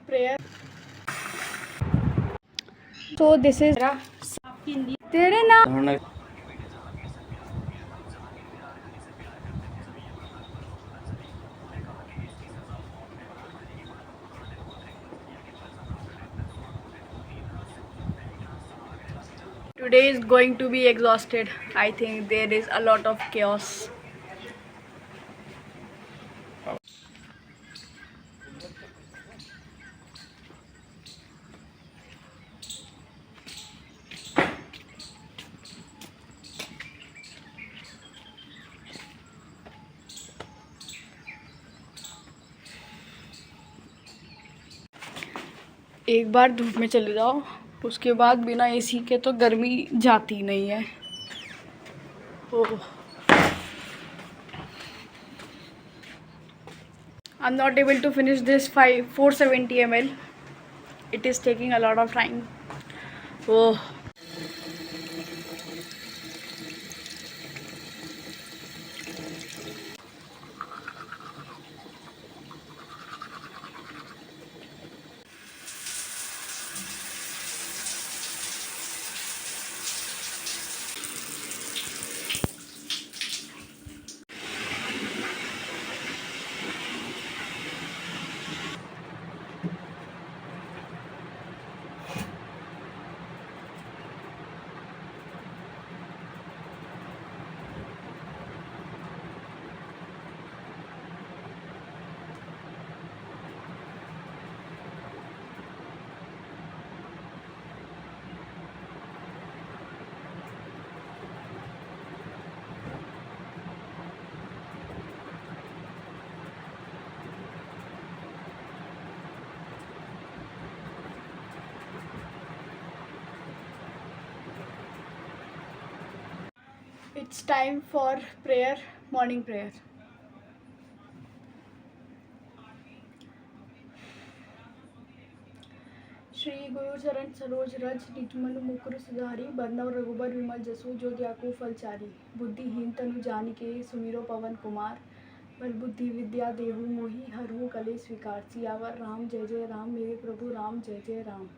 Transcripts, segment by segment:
prayer. So this is तेरे नाम. Today is going to be exhausted. I think there is a lot of chaos. एक बार धूप में चले जाओ, उसके बाद बिना एसी के तो गर्मी जाती नहीं है. ओह, I'm not able to finish this 470 ml. It is taking a lot of time. Oh. It's time for prayer, morning prayer. Shri गुरु चरण सरोज रज निजमनु मुकुर सुधारी बरनव रघुबर विमल जसु जो त्याकु फलचारी बुद्धिहीन तनु जानिके सुमिरो पवन कुमार बल बुद्धि विद्या देहु मोहि हरहु कले स्वीकार. सियावर राम जय जय राम, मेरे प्रभु राम जय जय Ram.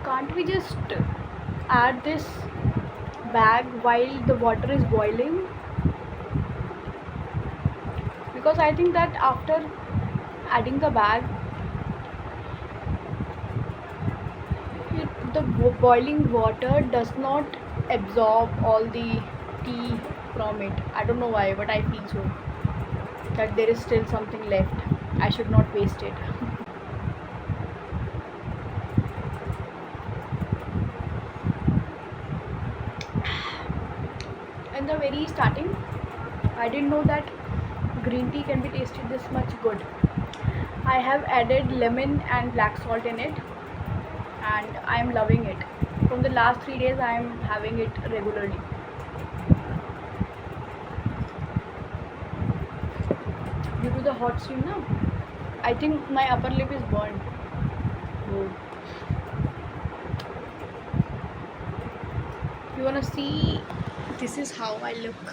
Can't we just add this bag while the water is boiling? Because I think that after adding the bag, the boiling water does not absorb all the tea from it. I don't know why, but I feel so, that there is still something left. I should not waste it. In the very starting, I didn't know that green tea can be tasted this much good. I have added lemon and black salt in it, and I am loving it. From the last 3 days, I am having it regularly. Due to the hot steam now, I think my upper lip is burned. Oh. You wanna see? This is how I look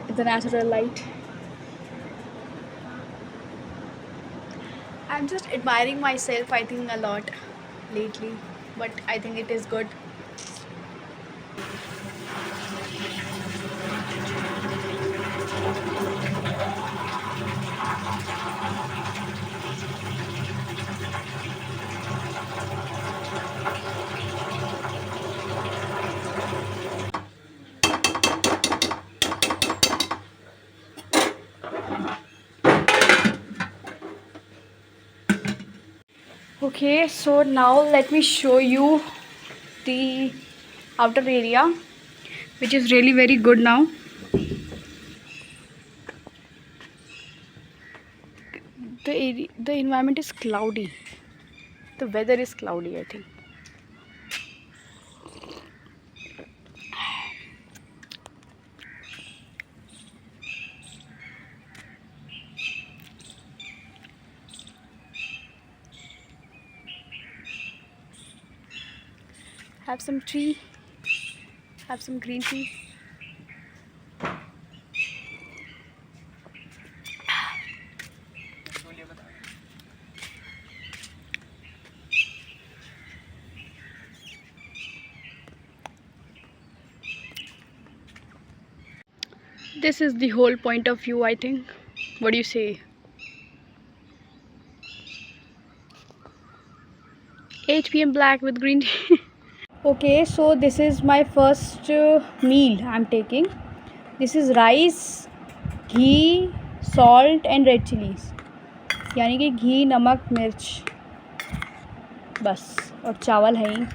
in the natural light. I'm just admiring myself, I think, a lot lately, but I think it is good. Okay, so now let me show you the outer area, which is really very good now. The environment is cloudy. The weather is cloudy, I think. Have some tea. Have some green tea. This is the whole point of view, I think. What do you say? 8 p.m. black with green tea. Okay, so this is my first meal I'm taking. This is rice, ghee, salt and red chilies. यानी कि घी, नमक, मिर्च, बस. और चावल है ही.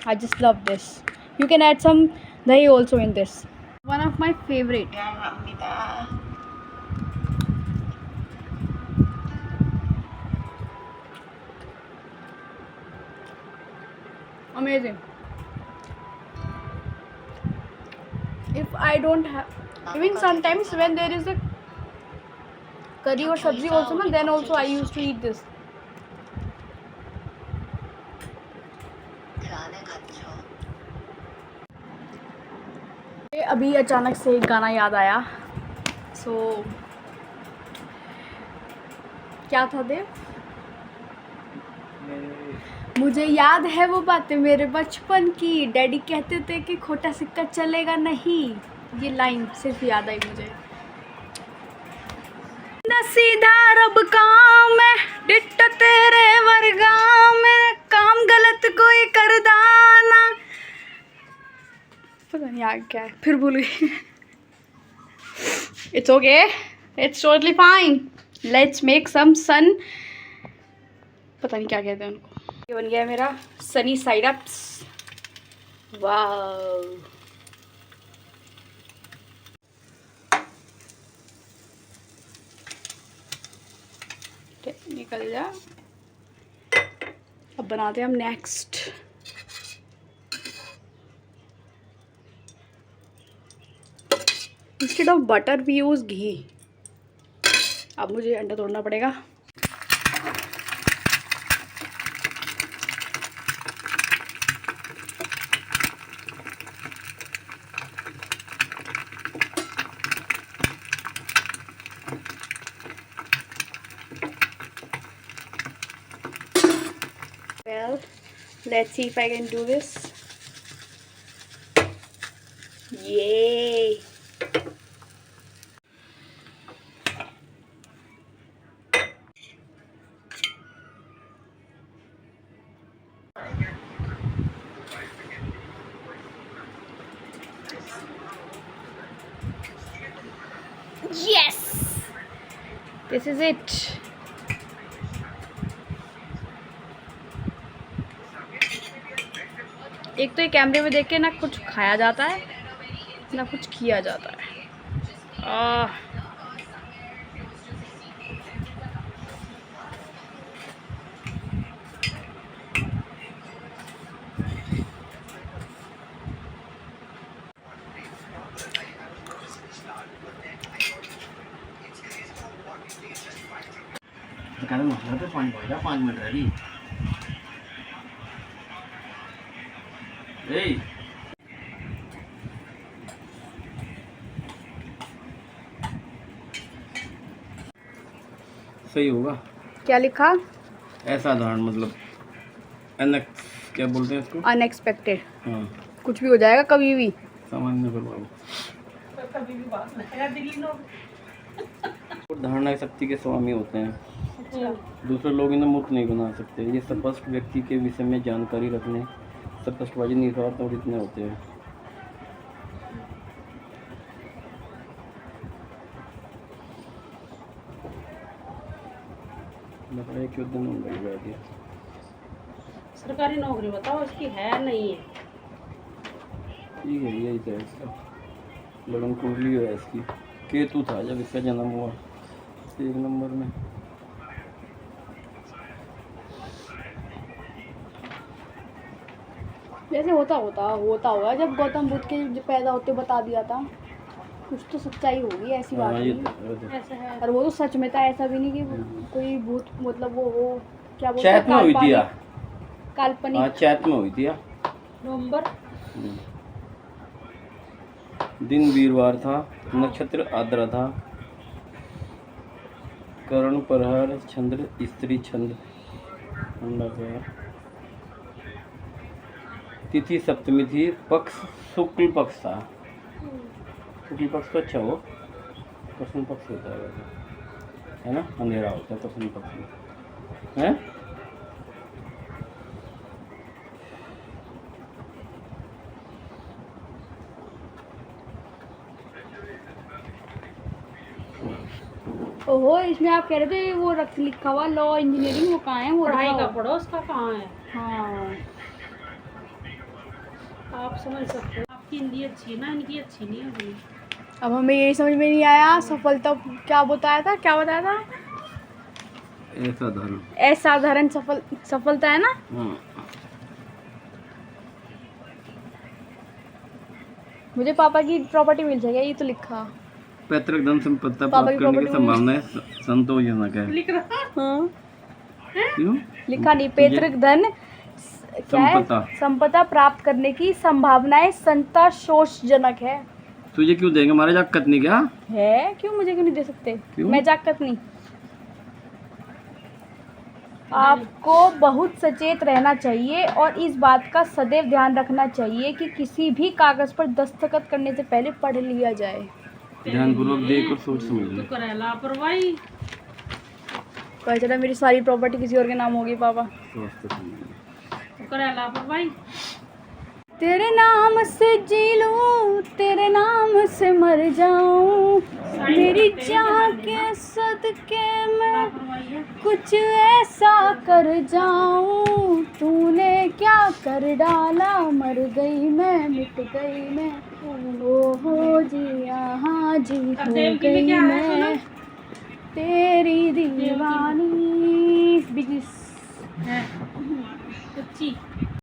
I just love this. You can add some dahi also in this. One of my favorite. Amazing. If I don't have, even sometimes when there is a curry or sabzi also, na, then also I used to eat this. अभी अचानक से एक गाना याद आया. सो क्या था देव? मुझे याद है वो बातें मेरे बचपन की. डैडी कहते थे कि खोटा सिक्का चलेगा नहीं. ये लाइन सिर्फ याद आई मुझे. न सीधा रब काम है डिट तेरे वर्गा में, काम गलत कोई कर दाना. पता नहीं यार क्या है, फिर भूल गई. It's okay, it's totally fine. Let's make some sun, पता नहीं क्या कहते हैं उनको. ये बन गया मेरा सनी साइड अप्स. वाह, निकल जा. अब बनाते हैं हम next. Instead of butter we use ghee. अब मुझे अंडा तोड़ना पड़ेगा. Well, let's see if I can do this. Yay! Yes! This is it. एक तो ये कैमरे में देख के ना कुछ खाया जाता है ना कुछ किया जाता है. मसला तो 5 मिनट रेडी. सही होगा. क्या लिखा? असाधारण, मतलब क्या बोलते हैं इसको? अनएक्सपेक्टेड. हाँ, कुछ भी हो जाएगा कभी भी. सामान्य प्रभाव. धारणा शक्ति के स्वामी होते हैं. दूसरे लोग इन्हें मूर्ख नहीं बना सकते. ये स्पष्ट व्यक्ति के विषय में जानकारी रखने, स्पष्टवादी, निस्वार्थ और इतने होते हैं. एक युद्ध में दिया. सरकारी नौकरी बताओ इसकी है नहीं है। ठीक है, यही था इसका। लगन कुंडली है इसकी, केतु था जब इसका जन्म हुआ 1 नंबर में। जैसे होता होगा जब गौतम बुद्ध के जो पैदा होते बता दिया था, कुछ तो सच्चाई होगी, ऐसी बात हाँ, ये नहीं। तो ऐसा है। और वो तो सच में था, ऐसा भी नहीं कि कोई भूत, मतलब वो क्या बोलते चैत में हुई थी यार। हाँ, काल्पनिक। चैत में हुई थी यार। नवंबर। दिन वीरवार था, नक्षत्र आद्रा था, करण प्रहर, चंद्र स्त्री छंद, तिथि सप्तमी थी, पक्ष शुक्ल पक्ष था। शुक्ल पक्ष तो अच्छा हो, कृष्ण पक्ष होता है वैसे, है ना, अंधेरा होता है कृष्ण पक्ष में, है। ओहो, इसमें आप कह रहे थे वो लिखा हुआ लॉ इंजीनियरिंग, वो कहाँ है? वो पढ़ाई रखा का हुआ। पढ़ो, उसका कहाँ है? हाँ, आप समझ सकते हो। आपकी हिंदी अच्छी है ना, इनकी अच्छी नहीं है अभी। अब हमें यही समझ में नहीं आया, सफलता क्या बताया था, क्या बताया था? असाधारण। असाधारण सफलता है ना। हाँ, मुझे पापा की प्रॉपर्टी मिल जाएगी, ये तो लिखा। पैतृक धन संपत्ति पापा प्राप्त की करने की property संभावना संतोषजनक है। लिख रहा। हाँ, क्यों? लिखा नहीं, पैतृक धन क्या है? संपदा प्राप्त करने की संभावनाएं संतोषजनक है। तुझे क्यों देंगे, हमारे जाकत नहीं क्या है क्यों, मुझे क्यों नहीं दे सकते? क्यों? मैं जाकत नहीं। आपको बहुत सचेत रहना चाहिए और इस बात का सदैव ध्यान रखना चाहिए कि किसी भी कागज पर दस्तखत करने से पहले पढ़ लिया जाए। ध्यानपूर्वक देख और सोच समझ तो ले। करे लापरवाही। पता चला मेरी सारी प्रॉपर्टी किसी और के नाम होगी पापा। तो करे लापरवाही। तेरे नाम से जी लूं, तेरे नाम से मर जाऊं, मेरी चाह के सदके में लापरवाही है। कुछ ऐसा कर जाऊं, तूने क्या कर डाला, मर गई मैं, मिट गई मैं, ओ हो जी, हाँ जी, अब हो देव की में गई क्या है, मैं तेरी दीवानी। बिजिस है सच्ची।